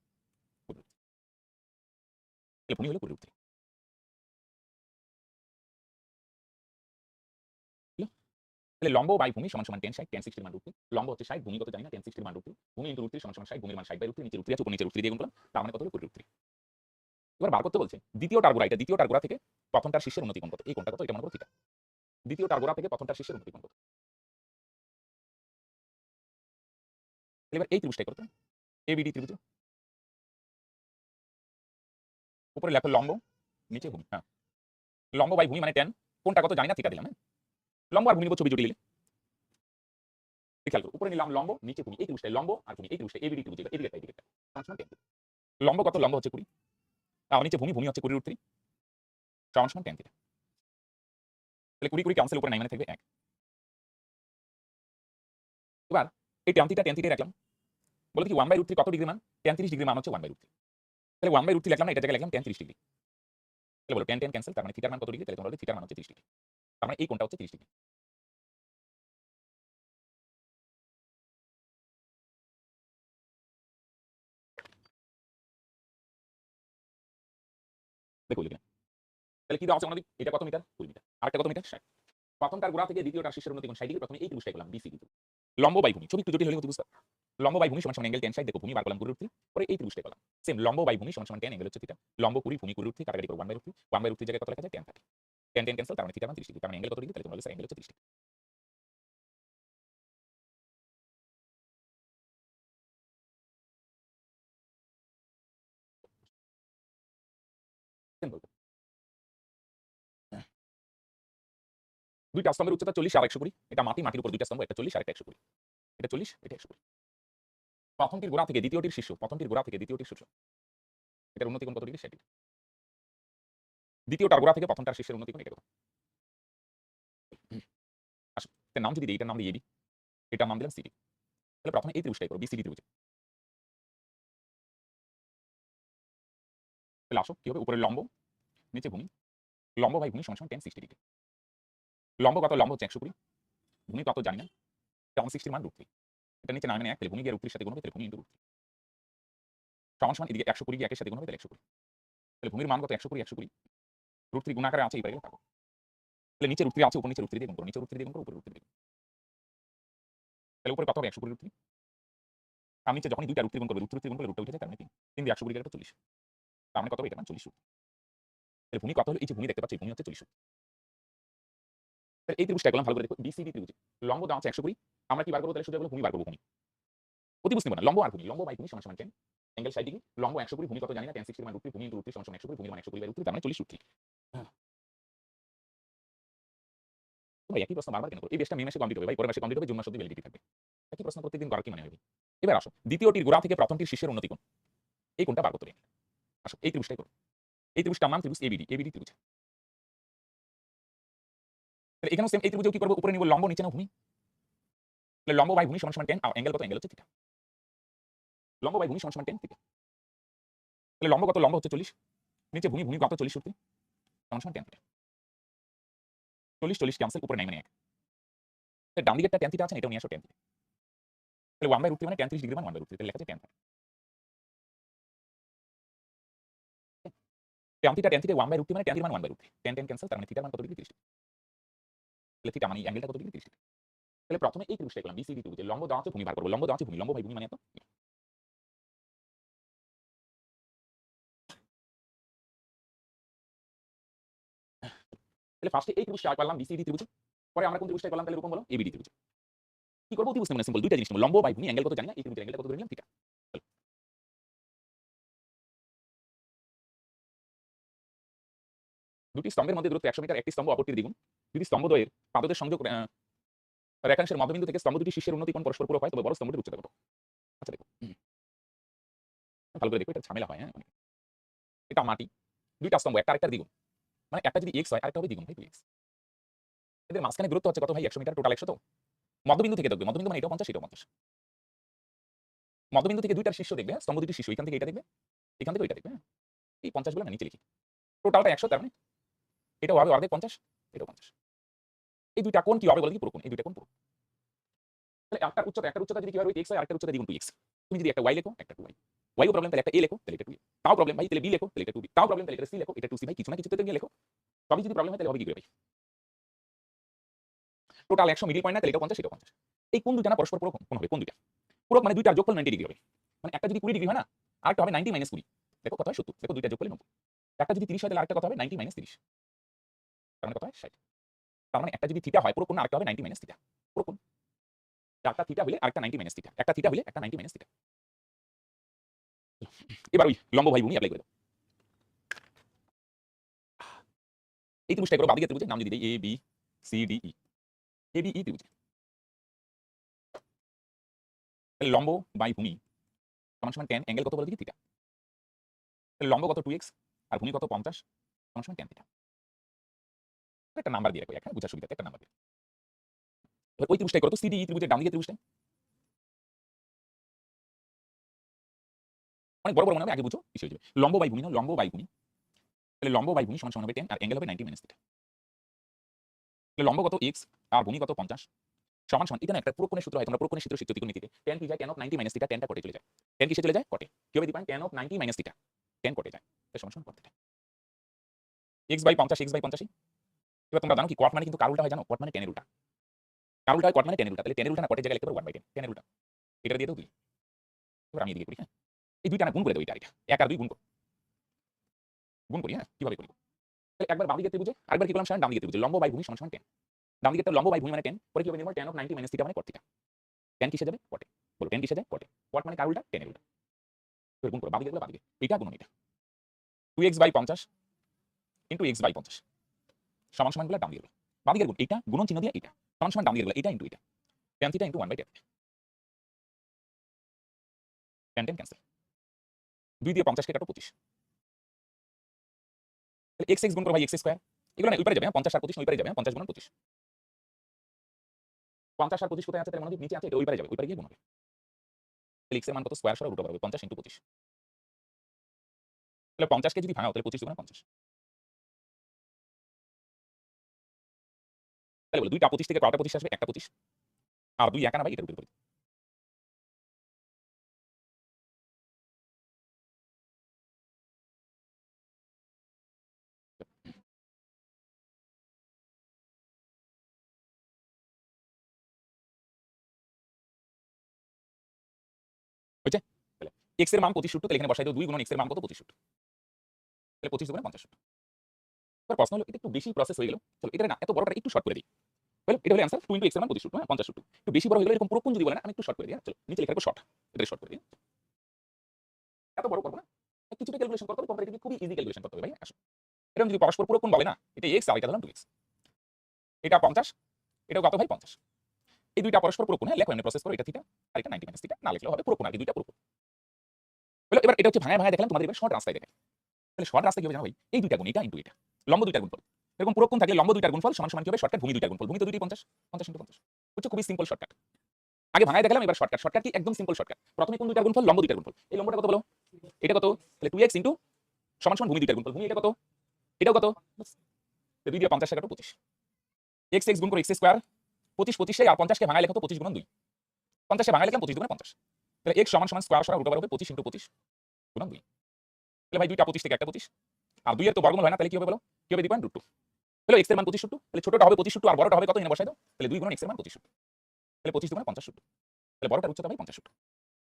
তাহলে ভূমি হলো 20 √3। তাহলে লম্ব বাই ভূমি সমান সমান tan 60 tan 60 এর মান √3 লম্ব হচ্ছে 60 ভূমি কত জানি না tan 60 এর মান √3 ভূমি ইনটু √3 সমান সমান 60 ভূমির মান 60/√3 নিচে √3 আছে উপর নিচে √3 দিয়ে গুণ করলাম তার মানে কত হলো 20 √3। এবার বার করতে বলছে দ্বিতীয়টার গোড়া এটা দ্বিতীয়টার গোড়া থেকে প্রথমটার শীর্ষের উন্নতি কোণ কত? এই কোণটা কত? এটা মনে করো থিটা। দ্বিতীয়টার গোড়া থেকে প্রথমটার শীর্ষের উন্নতি কোণ কত? এবার এই ত্রিভুজটাই করতে এবিডি ত্রিভুজ উপরে লেখো লম্ব নিচে ভূমি। হ্যাঁ লম্ব বাই ভূমি মানে tan কোণটা কত জানি না থিটা দিলাম। হ্যাঁ লম্ব আর ভূমি নিব ছবি জটিল খেয়াল করো উপরে নিলাম লম্ব নিচে ভূমি এই ত্রিভুজটাই লম্ব আর ভূমি এই ত্রিভুজটা এবিডি ত্রিভুজ এদিকে এদিকে সমান tan। লম্ব কত? লম্ব হচ্ছে 20 আর নিচে ভূমি ভূমি হচ্ছে 20 √3 সমান সমান tan থিটা। তাহলে 20 20 ক্যান্সেল উপরে 9 মানে থাকবে 1। এবার এই tan থিটা রাখলাম বলে কি 1/√3 কত ডিগ্রি মান? tan 30 ডিগ্রি মান হচ্ছে 1/√3 তাহলে 1/√3 লিখলাম না এটা জায়গায় লিখলাম tan 30 ডিগ্রি। তাহলে বলো tan ক্যান্সেল তার মানে থিটার মান কত ডিগ্রি? তাহলে তোমরা বলবে থিটার মান হচ্ছে 30 ডিগ্রি। তার মানে এই কোণটা হচ্ছে 30 ডিগ্রি। দেখো লিখলাম। তাহলে কি দেওয়া আছে আমাদের এটা কত মিটার? 20 মিটার। আরেকটা কত মিটার? 60। প্রথমটার গোড়া থেকে দ্বিতীয়টার শীর্ষের উন্নতি কোণ 60 ডিগ্রি প্রথমে এই ত্রিভুজটাই করলাম বিসিডি লম্ব বাই ভূমি ছবি একটু জটিল হলে বুঝতে লম্ব বাই ভূমি সমান সমান অ্যাঙ্গেল tan 60 দেখো ভূমি বার করলাম 20 পরে এই ত্রিভুজটাই করলাম সেম লম্ব বাই ভূমি সমান সমান tan অ্যাঙ্গেল হচ্ছে থিটা লম্ব 20 ভূমি 20 কাটাকাটি করো 1/√3 1/√3 জায়গায় কত লেখা যায় tan 30 tan ক্যান্সেল তার মানে থিটা মান 30 ডিগ্রি তার মানে অ্যাঙ্গেল কত ডিগ্রি? তাহলে তোমরা বলছো অ্যাঙ্গেল হচ্ছে 30 ডিগ্রি। 10 বলবো। দুইটা স্তম্ভের উচ্চতা 40 আর 120। এটা মাটির উপর দুইটা স্তম্ভ, একটা 40 আর একটা 120। এটা 40, এটা 120। প্রথমটির গোড়া থেকে দ্বিতীয়টির শীর্ষ, প্রথমটির গোড়া থেকে দ্বিতীয়টির শীর্ষ। এটার উন্নতি কোণ কত ডিগ্রি? 60 ডিগ্রি। দ্বিতীয়টার গোড়া থেকে প্রথমটার শীর্ষের উন্নতি কোণ এটা কত? আসো, এটার নাম যদি দেই, এটার নাম দিই এবি, এটার নাম দিলাম সিডি। তাহলে প্রথমে এই ত্রিভুজটাই করো, বিসিডি ত্রিভুজ। তাহলে আসো কি হবে? উপরে লম্ব, নিচে ভূমি। লম্ব বাই ভূমি সমান tan 60 ডিগ্রি। লম্ব কত? লম্ব হচ্ছে 120। ভূমি কত জানি না। tan 60 এর মান √3। এটা নিচে 9 মানে 1, তাহলে ভূমি গিয়ে √3 এর সাথে গুণ হবে, তাহলে ভূমি * √3 সমান এদিকে 120 গিয়ে 1 এর সাথে গুণ হবে, তাহলে 120। তাহলে ভূমির মান কত? 120 120 √3 গুণ আকারে আছে, এই পারে থাকো। তাহলে নিচে √3 আছে, উপর নিচে √3 দিয়ে গুণ করো, নিচে √3 দিয়ে গুণ করো, উপরে √3 দিয়ে গুণ করো। তাহলে উপরে কত হবে? 120 √3। আর নিচে যখনই দুইটা √3 গুণ করবে, √3 গুণ করলে √টা উঠে যায়, তার মানে 3। 3 দিয়ে 120 গেলে 40। তার মানে কত হবে? এটা মানে 40 √3। তাহলে ভূমি কত হলো? এই যে ভূমি দেখতে পাচ্ছি, ভূমি হচ্ছে 40 √3। তাহলে এই ত্রিভুজটা করলাম, ভালো করে দেখো, বিসিডি ত্রিভুজ। লম্ব দেওয়া আছে 120। আমরা কি বার করব? তাহলে সোজা বলে ভূমি বার করব, ভূমি। অতিভুজ নিব না, লম্ব আর ভূমি। লম্ব বাই ভূমি সমান tan অ্যাঙ্গেল 60 ডিগ্রি। লম্ব 120, ভূমি কত জানি না, tan 60 মান √3, ভূমি * √3 সমান 120, ভূমির মান 120/√3, তার মানে 40 √3। ভাই একই প্রশ্ন বারবার কেন করো? এই বেসটা মে মাসে কমপ্লিট হবে ভাই, পরের মাসে কমপ্লিট হবে, জুন মাস অবধি ভ্যালিডিটি থাকবে। একই প্রশ্ন প্রত্যেকদিন করার কি মানে হবে? এবার আসো, দ্বিতীয়টির গোড়া থেকে প্রথমটির শীর্ষের উন্নতি কোণ। এই কোণটা বার করতে হবে। আসো, এই ত্রিভুজটাই করো। এই ত্রিভুজটার নাম ত্রিভুজ এবিডি, এবিডি ত্রিভুজ। তাহলে এখানেও সেম, এই ত্রিভুজেও কি করব? উপরে নিব লম্ব, নিচে নাও ভূমি। তাহলে লম্ব বাই ভূমি সমান tan, আর অ্যাঙ্গেল কত? অ্যাঙ্গেল হচ্ছে থিটা। লম্ব বাই ভূমি সমান tan থিটা। তাহলে লম্ব কত? লম্ব হচ্ছে 40। নিচে ভূমি, ভূমি কত? 40 √3 সমান tan থিটা। 40 40 ক্যান্সেল, উপরে 9 মানে 1। তাহলে ডান দিকেরটা tan থিটা আছে, এটাও নিয়ে আসো tan থিটা। তাহলে 1/√3 মানে tan 30 ডিগ্রি মান 1/√3, তাহলে লেখা আছে tan থিটা। tan থিটা 1/√3 মানে tan এর মান 1/√3। tan ক্যান্সেল, তার মানে থিটার মান কত ডিগ্রি? 30 ডিগ্রি। তাহলে থিটা মানে অ্যাঙ্গেলটা কত ডিগ্রি? 30 ডিগ্রি। তাহলে প্রথমে এই ত্রিভুজটাই করলাম, বিসিডি ত্রিভুজে লম্ব দেওয়া আছে, ভূমি বার করব। লম্ব দেওয়া আছে, ভূমি, লম্ব বাই ভূমি মানে এত। তাহলে ফার্স্টে এই ত্রিভুজটা করলাম, বিসিডি ত্রিভুজ। পরে আমরা কোন ত্রিভুজটা করলাম? তাহলে এরকম বলো, এবিডি ত্রিভুজ। কি করব? ত্রিভুজ মানে সিম্পল, দুইটা জিনিস নেব, লম্ব বাই ভূমি, অ্যাঙ্গেল কত জানি না, এই ত্রিভুজের অ্যাঙ্গেলটা কত ধরে নিলাম? থিটা। দুটি স্তম্ভের মধ্যে দূরত্ব 100 মিটার, একটি স্তম্ভ অপরটির দ্বিগুণ। যদি স্তম্ভদ্বয়ের পাদদের সংযোগ রেখাংশের মধ্যবিন্দু থেকে স্তম্ভ দুটি শীর্ষের উন্নতি কোণ পরস্পর পূরক হয়, তবে বড় স্তম্ভটির উচ্চতা কত? আচ্ছা দেখো, ভালো করে দেখো, এটা ঝামেলা হয়। হ্যাঁ, এটা মাটি, দুইটা স্তম্ভ, একটা আরেকটার দ্বিগুণ। মানে একটা যদি x হয়, আরেকটা হবে দ্বিগুণ, ভাই 2x। এদের মাঝখানে দূরত্ব হচ্ছে কত ভাই? 100 মিটার, টোটাল 100 তো। মধ্যবিন্দু থেকে দেখবে, মধ্যবিন্দু মানে এটাও 50, এটাও 50। মধ্যবিন্দু থেকে দুইটার শীর্ষ দেখবে, হ্যাঁ, স্তম্ভ দুটির শীর্ষ, এখান থেকে এটা দেখবে, এখান থেকে ওইটা দেখবে। হ্যাঁ, এই 50 বলে না, নিচে লিখি। টোটালটা 100, তার মানে এটাও হবে অর্ধেক 50, এটাও 50। এই দুইটা কোণ কি হবে বলে কি? পুরো কোণ। এই দুইটা কোণ পুরো। তাহলে একটার উচ্চতা যদি কি হয়? x হয়, আরেকটার উচ্চতা দ্বিগুণ 2x। তুমি যদি একটা y লেখো, একটা 2y। y ও প্রবলেম, তাহলে একটা a লেখো, তাহলে এটা 2a। তাও প্রবলেম ভাই, তাহলে b লেখো, তাহলে এটা 2b। তাও প্রবলেম, তাহলে এটা c লেখো, এটা 2c। ভাই কিছু না কিছু তো নিয়ে লেখো। সবই যদি প্রবলেম হয়, তাহলে হবে কি করে ভাই? টোটাল 100, মিডল পয়েন্ট না, তাহলে এটা 50, এটা 50। এই কোণ দুইটা না পরস্পর পূরক কোণ হবে? কোণ দুইটা পূরক মানে দুইটার যোগফল 90 ডিগ্রি হবে। মানে একটা যদি 20 ডিগ্রি হয় না, আরেকটা হবে 90 - 20। দেখো কত হয়? 70। দেখো দুইটা যোগ করলে 90। একটা যদি 30 হয়, তাহলে আরেকটা কত হবে? 90 - 30। তার মানে কত হয়? 60। তার মানে একটা যদি থিটা হয় পুরো কোণ, আরেকটা হবে 90 - থিটা পুরো কোণ। একটা থিটা হলে আরেকটা 90 - থিটা, একটা থিটা হলে একটা 90 - থিটা। এবার ওই লম্ব বাই ভূমি অ্যাপ্লাই করে দাও। এই ত্রিভুজটাই করো, বাদিকের ত্রিভুজের নাম যদি দেই A B C D E, A B E ত্রিভুজ। তাহলে লম্ব বাই ভূমি সমান tan অ্যাঙ্গেল কত বলে দেখি? থিটা। তাহলে লম্ব কত? 2x, আর ভূমি কত? 50 সমান tan থিটা। একটা নাম্বার দিয়ে রাখো, এখানে বোঝার সুবিধাতে একটা নাম্বার দিয়ে। এবার ওই ত্রিভুজটাই করো তো, সিডি ই ত্রিভুজের ডান দিকের ত্রিভুজটাই। অনেক বড় বড় মনে হবে, আগে বুঝো, বেশি হয়ে যাবে। লম্ব বাই ভূমি নাও, লম্ব বাই ভূমি। তাহলে লম্ব বাই ভূমি সমান হবে 10, আর অ্যাঙ্গেল হবে 90 - থিটা। তাহলে লম্ব কত? x, আর ভূমি কত? 50 সমান সমান, এখানে একটা পুরো কোণের সূত্র হয়, তোমরা পুরো কোণের সূত্র শিখছো ত্রিকোণমিতিতে। tan কি যায়? tan of 90 - থিটা, tan টা কটে চলে যায়। tan কিসে চলে যায়? কটে। কিভাবে দিবেন? tan of 90 - থিটা, tan কটে যায়, তাই সমান সমান cot theta. x by 50, x by 50। এবার তোমরা জানো কি cot মানে কিন্তু কার উল্টা হয় জানো? cot মানে tan এর উল্টা। কার উল্টা হয়? cot মানে tan এর উল্টা। তাহলে tan এর উল্টা না cot এর জায়গায় লিখতে পারো 1/10, tan এর উল্টা। এটা দিয়ে দাও 2। এবার আমি এদিকে করি, হ্যাঁ। এই দুইটা না গুণ করে দাও, এটা আর এটা। 1 আর 2 গুণ করো। গুণ করি, হ্যাঁ, কিভাবে করি? তাহলে একবার বাম দিকের ত্রিভুজে, আরেকবার কি করলাম? ডান দিকের ত্রিভুজে লম্ব বাই ভূমি সমান সমান tan। ডান দিকেরটা লম্ব বাই ভূমি মানে tan, পরে কি হবে? নির্মল tan of 90 - থিটা মানে cot থিটা। tan কিসে যাবে? cot এ। বলো tan কিসে যায়? cot এ। cot মানে কার উল্টা? tan এর উল্টা। এবার গুণ করো, বাম দিকে গুলো বাম দিকে। এটা গুণন এটা। 2x by 50 into x by 50 সমান সমান গুলো ডান দিকে বাম দিকের গুণ এটা গুণন চিহ্ন দিয়ে এটা সমান সমান ডান দিকের গুলো এটা ইন্টু এটা tan theta into 1/tan tan cancel 2 দিয়ে 50 কে কাটো 25 তাহলে x গুণ করো ভাই x স্কয়ার এগুলো না ওই পারে যাবে 50 আর 25 ওই পারে যাবে 50 গুণ 25 50 আর 25 কোথায় আছে তার মানে নিচে আছে এটা ওই পারে যাবে ওই পারে গিয়ে গুণ হবে তাহলে x এর মান কত স্কয়ার সরা রুট ওভার হবে 50 ইন্টু 25 তাহলে 50 কে যদি ভাঙাও তাহলে 25 গুণ 50 তাহলে বলো দুইটা 25 থেকে কয়টা 25 আসবে একটা 25 আর দুই একা না ভাই এটা রুটের উপরে হয়েছে তাহলে x এর মান 25 সূত্র তাহলে এখানে বসাই দাও 2 গুণন x এর মান কত 25 সূত্র তাহলে 25 গুণে 50 সূত্র এবার প্রশ্ন হলো এটা একটু বেশি প্রসেস হয়ে গেল চলো এটা না এত বড়টা একটু শর্ট করে দিই বলো এটা হলো অ্যানসার 2 x এর মান 25 সূত্র হ্যাঁ 50 সূত্র একটু বেশি বড় হয়ে গেল এরকম পুরো কোণ যদি বলেন আমি একটু শর্ট করে দিই চলো নিচে লেখা রাখবো শর্ট এটা শর্ট করে দিই এত বড় করব না কিছুটা ক্যালকুলেশন করতে হবে কম্পারেটিভলি খুবই ইজি ক্যালকুলেশন করতে হবে ভাই আসো এরকম যদি পরস্পর পুরো কোণ বলে না এটা x আর এটা ধরলাম 2x এটা 50 এটাও কত ভাই 50 এই দুইটা পরস্পর পুরো কোণ হ্যাঁ লেখো এমনি প্রসেস করো এটা থিটা আর এটা 90 মাইনাস থিটা না লিখলেও হবে পুরো কোণ আর কি দুইটা পুরো কোণ বলো এবার এটা হচ্ছে ভাঙায় ভাঙায় দেখালাম তোমাদের এবার শর্ট রাস্তায় দেখাই তাহলে শর্ট রাস্তায় কি হবে জানো ভাই এই দুইটা গুণ এটা ইনটু এটা লম্ব দুইটার গুণফল এরকম পুরো কোণ থাকলে লম্ব দুইটার গুণফল সমান সমান কি হবে শর্টকাট ভূমি দুইটার গুণফল ভূমি তো দুইটি 50 50 ইনটু 50 হচ্ছে খুবই সিম্পল শর্টকাট আগে ভাঙায় দেখালাম এবার শর্টকাট শর্টকাট কি একদম সিম্পল শর্টকাট প্রথমে কোণ দুইটার গুণফল লম্ব দুইটার গুণফল এই লম্বটা কত বলো এটা কত তাহলে 2x ইনটু সমান সমান ভূমি দুইটার গুণফল ভূমি এটা কত এটাও কত 2 দিয়ে 50 কাটো 25 x x গুণ করে x স্কয়ার 25 25 আর 50 কে ভাঙায় লেখা তো 25 গুণ 2 50 কে ভাঙায় লিখলাম 25 গুণ 50 তাহলে x সমান সমান স্কয়ার সরা রুট ওভার হবে 25 ইনটু 25 গুণ 2 তাহলে ভাই দুইটা 25 থেকে একটা 25 আর 2 এর তো বর্গমূল হয় না তাহলে কি হবে বলো কি হবে দিবেন √2 তাহলে x এর মান 25 সূত্র তাহলে ছোটটা হবে 25 সূত্র আর বড়টা হবে কত এনে বসাই দাও তাহলে 2 গুণ x এর মান 25 সূত্র তাহলে 25 গুণ 50 সূত্র তাহলে বড়টার উচ্চতা ভাই 50 সূত্র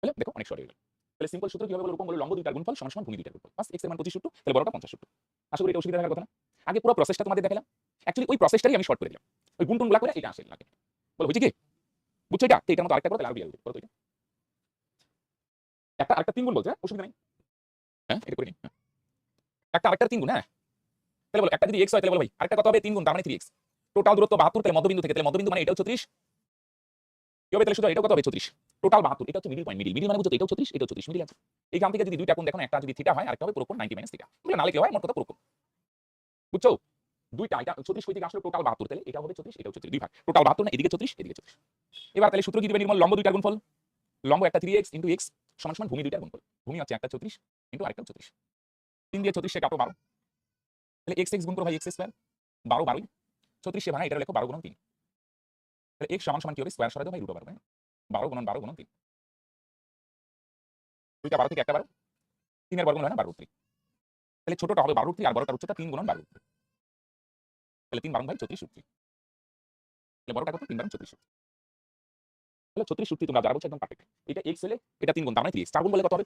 তাহলে দেখো অনেক সহজ হয়ে গেল তাহলে সিম্পল সূত্র কি হবে বলো এরকম বলো লম্ব দুইটার গুণফল সমান সমান ভূমি দুইটার গুণফল বাস x এর মান 25 সূত্র তাহলে বড়টা 50 সূত্র আশা করি এটা অসুবিধা হওয়ার কথা না আগে পুরো প্রসেসটা তোমাদের দেখালাম অ্যাকচুয়ালি ওই প্রসেসটাই আমি শর্ট করে দিলাম ওই গুণ টুনগুলা করে এটা আসে লাগে বলো হইছে কি বুঝছো এটা এটার মতো আরেকটা করো তাহলে আর বিয়ে হবে করো তো এটা একটা আরেকটা 3 গুণ বলছে হ্যাঁ অসুবিধা নেই হ্যাঁ এটা করে নি একটা আরেকটা 3 গুণ হ্যাঁ তাহলে বলো একটা যদি x হয় তাহলে বলো ভাই আরেকটা কত হবে 3 গুণ তার মানে 3x টোটাল দূরত্ব 72 তাহলে মধ্যবিন্দু থেকে তাহলে মধ্যবিন্দু মানে এটাও 36 কি হবে তাহলে শুধু এটাও কত হবে 36 টোটাল 72 এটা হচ্ছে মিডল পয়েন্ট মিডল মানে বুঝছো এটাও 36 এটাও 36 মিডল আছে এইখান থেকে যদি দুইটা কোণ দেখো একটা যদি থিটা হয় আরেকটা হবে পুরো কোণ 90 মাইনাস থিটা বুঝলে না লিখলে হয় মোট কথা পুরো কোণ বুঝছো দুইটা এটা 36 কই থেকে আসলে টোটাল 72 তাহলে এটা হবে 36 এটাও 36 দুই ভাগ টোটাল 72 না এদিকে 36 এদিকে 36 এবার তাহলে সূত্র কি দিবেন নির্মল লম্ব দুইটার গুণফল লম্ব একটা 3x ইনটু x সমান সমান ভূমি দুইটার গুণফল ভূমি হচ্ছে একটা 36 ইনটু আরেকটা 36 3 দিয়ে 36 কে কাটো 12 তাহলে x x গুণ করো ভাই x স্কয়ার 12 12 36 এ ভাঙা এটা লেখো 12 গুণন 3 তাহলে x সমান সমান কি হবে স্কয়ার সরাই দাও ভাই √12 12 গুণন 12 গুণন 3 দুইটা 12 থেকে একটা 12 3 এর বর্গমূল হয় না 12 তাহলে ছোটটা হবে 12 আর বড়টার উচ্চতা 3 গুণন 12 তাহলে 3 12 ভাই 36 সূত্র তাহলে বড়টা কত 3 12 36 সূত্র তাহলে 36 সূত্র তোমরা যারা বলছো একদম পারফেক্ট এটা x হলে এটা 3 গুণ তার মানে 3x 4 গুণ বলে কত হবে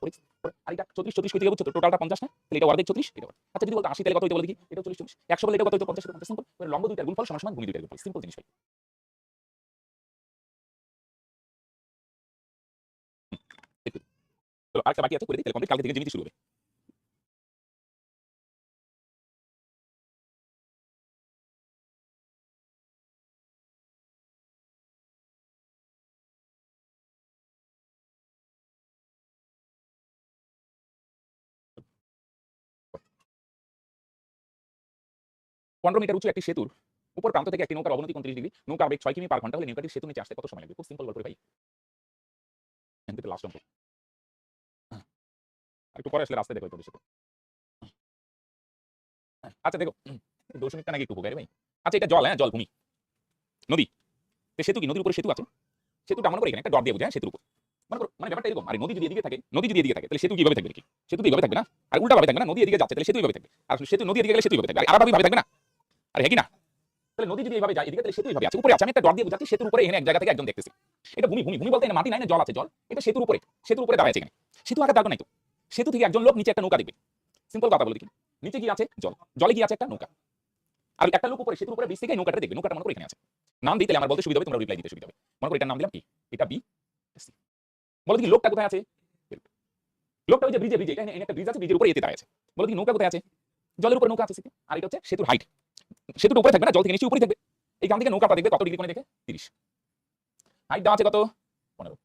আর এটা 34 34 কই থেকে বুঝছো টোটালটা 50 না তাহলে এটা অর্ধেক 36 এটা আচ্ছা যদি বলতো 80 তাহলে কত হইতো বলে দেখি এটা 40 40 100 বলে এটা কত হইতো 50 50 সিম্পল লম্ব দুইটার গুণফল সমান সমান ভূমি দুইটার গুণফল সিম্পল জিনিস ভাই চলো আরেকটা বাকি আছে করে দিই তাহলে কমপ্লিট কালকে থেকে জিনিস শুরু হবে 15 মিটার উঁচু একটি সেতুর উপর প্রান্ত থেকে একটি নৌকার অবনতি 29 ডিগ্রি নৌকা আবেগ 6 কিমি পার ঘন্টা হলে নৌকাটির সেতু নিচে আসতে কত সময় লাগবে খুব সিম্পল গল্প ভাই এন্ড লাস্ট অঙ্ক একটু পরে আসলে রাস্তায় দেখো তোদের সাথে আচ্ছা দেখো দর্শনিকটা নাকি একটু ভোগাই ভাই আচ্ছা এটা জল হ্যাঁ জল ভূমি নদী তো সেতু কি নদীর উপরে সেতু আছে সেতুটা মনে করে এখানে একটা ডট দিয়ে বোঝায় সেতুর উপর মনে করো মানে ব্যাপারটা এরকম আর নদী যদি এদিকে থাকে নদী যদি এদিকে থাকে তাহলে সেতু কিভাবে থাকবে কি সেতু তো এইভাবে থাকবে না আর উল্টা ভাবে থাকবে না নদী এদিকে যাচ্ছে তাহলে সেতু এইভাবে থাকবে আর সেতু নদী এদিকে গেলে সেতু এইভাবে থাকবে আর আলাদাভাবে থাকবে না আর হ্যাঁ কি না তাহলে নদী যদি এইভাবে যায় এদিকে তাহলে সেতু এইভাবে আছে উপরে আছে আমি একটা ডট দিয়ে বোঝাচ্ছি সেতুর উপরে এখানে এক জায়গা থেকে একজন দেখতেছি এটা ভূমি ভূমি ভূমি বলতে না মাটি নাই না জল আছে জল এটা সেতুর উপরে দাঁড়ায় আছে এখানে সেতু আগে দাঁড়ানো নাই তো সেতু থেকে একজন লোক নিচে একটা নৌকা দেখবে সিম্পল কথা বলে দেখি নিচে কি আছে জল জলে কি আছে একটা নৌকা আর একটা লোক উপরে সেতুর উপরে বীজ থেকে নৌকাটা দেখবে নৌকাটা মনে করে এখানে আছে নাম দিই তাহলে আমার বলতে সুবিধা হবে তোমরা রিপ্লাই দিতে সুবিধা হবে মনে করো এটার নাম দিলাম কি এটা বি সি বলো দেখি লোকটা কোথায় আছে লোকটা ওই যে ব্রিজে ব্রিজে এটা একটা ব্রিজ আছে ব্রিজের উপরে এতে দাঁড়ায় আছে বলো দেখি নৌকা কোথায় আছে জলের উপরে নৌকা আছে সিতে, আর এটা হচ্ছে সেতুর হাইট। সেতুর উপরে থাকবে না, জল থেকে নিচে উপরে থাকবে। এইখান থেকে নৌকাটা দেখবে কত ডিগ্রি কোণে দেখে 30। হাইট দেওয়া আছে কত 15।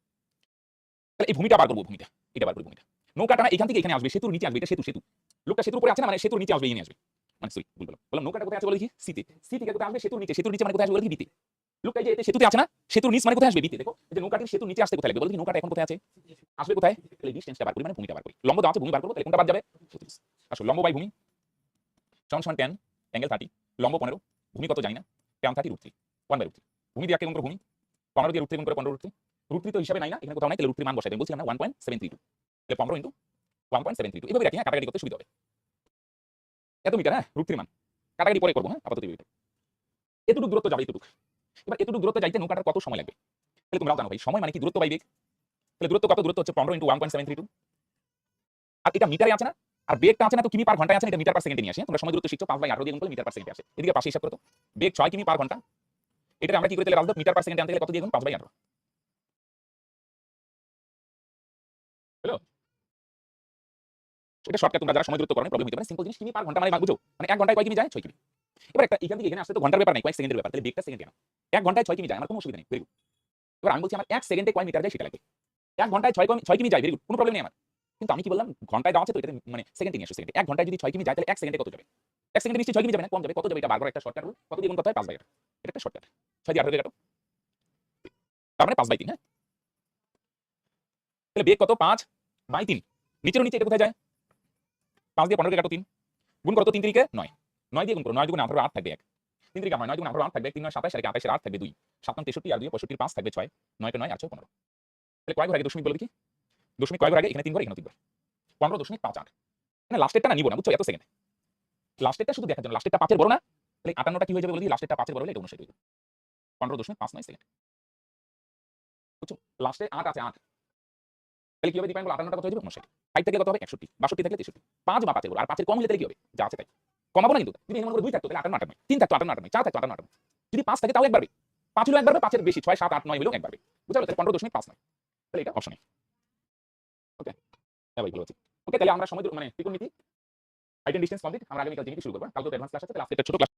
তাহলে এই ভূমিটা বার করবো, ভূমিটা এটা বার করবো। ভূমিটা নৌকাটা না এখান থেকে এখানে আসবে, সেতুর নিচে আসবে, এটা সেতু। লোকটা সেতুর উপরে আছে না, মানে সেতুর নিচে আসবে, এই নিয়ে আসবে। মানে সরি ভুল বললাম, নৌকাটা কোথায় আছে বলে কি সিতে, সি থেকে কোথায় আসবে সেতুর নিচে, সেতুর নিচে মানে কোথায় আসবে বলে কি বিতে। লোকটা যে এতে সেতুতে আছে না, সেতুর নিচ মানে কোথায় আসবে বিতে। দেখো এই যে নৌকাটি সেতুর নিচে আসতে কোথায় লাগবে বলে কি, নৌকাটা এখন কোথায় আছে আসবে কোথায়, তাহলে ডিসটেন্সটা বার করি, মানে ভূমিটা বার করি। লম্ব দেওয়া আছে, ভূমি বার করবো, তাহলে কোনটা বাদ যাবে 36। আসলে লম্ব বাই ভূমি সমান tan অ্যাঙ্গেল 30, লম্ব 15, ভূমি কত জানি না, tan 30 √3 1/√3। ভূমি দিয়ে গুণ করে ভূমি 15 দিয়ে √3 গুণ করে 15 √3 তো হিসাবে নাই না, এখানে কোথাও নাই, তাহলে √3 মান বসাই দেব। বলছিলাম না 1.732, তাহলে 15 × 1.732 এভাবে রাখি। হ্যাঁ, কাটাকাটি করতে সুবিধা হবে। এত মিটার, হ্যাঁ √3 মান কাটাকাটি পরে করবো। হ্যাঁ, আপাতত এইভাবে এতটুকু দূরত্ব যাবে, এতটুকু। এবার এতটুকু দূরত্ব যাইতে নৌকাটার কত সময় লাগবে, তাহলে তোমরাও জানো ভাই, সময় মানে কি দূরত্ব বাই বেগ। তাহলে দূরত্ব কত, দূরত্ব হচ্ছে 15 × 1.732, আর এটা মিটারে আছে না, আর বেগটা আছে না তো কিমি পার ঘন্টায় আছে না, এটা মিটার পার সেকেন্ডে নিয়ে আসে। তোমরা সময় দূরত্ব শিখছো 5/18 দিয়ে গুণ করলে মিটার পার সেকেন্ডে আসে। এদিকে পাশে হিসাব করো তো, বেগ 6 কিমি পার ঘন্টা, এটা আমরা কি করে তাহলে রাখবো, মিটার পার সেকেন্ডে আনতে গেলে কত দিয়ে গুণ 5/18। হ্যালো, এটা শর্টকাট, তোমরা যারা সময় দূরত্ব করো প্রবলেম হতে পারে। সিম্পল জিনিস, কিমি পার ঘন্টা মানে বুঝো, মানে 1 ঘন্টায় কয় কিমি যায় 6 কিমি। এবার একটা এখান থেকে এখানে আসতে তো ঘন্টার ব্যাপার নাই, কয়েক সেকেন্ডের ব্যাপার, তাহলে বেগটা সেকেন্ডে নাও। 1 ঘন্টায় 6 কিমি যায়, আমার কোনো অসুবিধা নেই, ভেরি গুড। এবার আমি বলছি আমার 1 সেকেন্ডে কয় মিটার যায় সেটা লাগবে। 1 ঘন্টায় 6 কিমি যায়, ভেরি গুড, কোনো প্রবলেম নেই আমার। কিন্তু আমি কি বললাম, ঘন্টায় দেওয়া আছে তো, এটা মানে সেকেন্ডে নিয়ে আসো। সেকেন্ডে 1 ঘন্টায় যদি 6 কিমি যায়, তাহলে 1 সেকেন্ডে কত যাবে? 1 সেকেন্ডে নিশ্চয়ই 6 কিমি যাবে না, কম যাবে। কত যাবে এটা বার করার একটা শর্টকাট রুল। কত দিয়ে গুণ করতে হয় 5/8, এটা একটা শর্টকাট। 6 দিয়ে 18 দিয়ে কাটো, তার মানে 5/3। হ্যাঁ, তাহলে বেগ কত 5/3, নিচের নিচে এটা কোথায় যায়, 5 দিয়ে 15 দিয়ে কাটো 3, গুণ করো তো 3 3 কে 9, 9 দিয়ে গুণ করো, 9 দুগুণ 18, 8 থাকবে 1, 3 3 9, 9 দুগুণ 18, 8 থাকবে 1, 3 9 27, আর 28 8 থাকবে 2, 7 9 63, আর 2 65, 5 থাকবে 6, 9 কে 9 আর 6 15। তাহলে কয় ঘর আগে দশমিক বলে দেখি, দশমিক কয় ঘর আগে, এখানে 3 ঘর, এখানে 3 ঘর, 15.58। মানে লাস্টেরটা না নিব না, বুঝছো, এত সেকেন্ড লাস্টেরটা শুধু দেখার জন্য, লাস্টেরটা 5 এর বড় না, তাহলে 58টা কি হয়ে যাবে বলে, লাস্টেরটা 5 এর বড় হলে এটা 59 হয়ে যাবে, 15.59 সেকেন্ড। বুঝছো, লাস্টে 8 আছে, 8, তাহলে কি হবে দীপায়ন, 58টা কত হয়ে যাবে 59, 5 থেকে কত হবে 61, 62 থেকে 63, 5 বা 5 এর বড়, আর 5 এর কম হলে তাহলে কি হবে, যা আছে তাই। কমাবো না কিন্তু, যদি এমন করে 2 থাকতো তাহলে 58 58, 3 থাকতো 58 58, 4 থাকতো 58 58, যদি 5 থাকে তাও একবারবে, 5 হলো একবারবে, 5 এর বেশি 6 7 8 9 হলো একবারবে, বুঝা গেল, তাহলে 15.59, তাহলে এটা অপশন এ। ওকে, হ্যাঁ ভাই ভালো আছি। ওকে, তাহলে আমরা সময় মানে ত্রিকোণমিতি হাইট এন্ড ডিসটেন্স কমপ্লিট। আমরা আগামীকাল জ্যামিতি শুরু করব, কালকে তো অ্যাডভান্স ক্লাস আছে, তাহলে আজকে একটা ছোট ক্লাস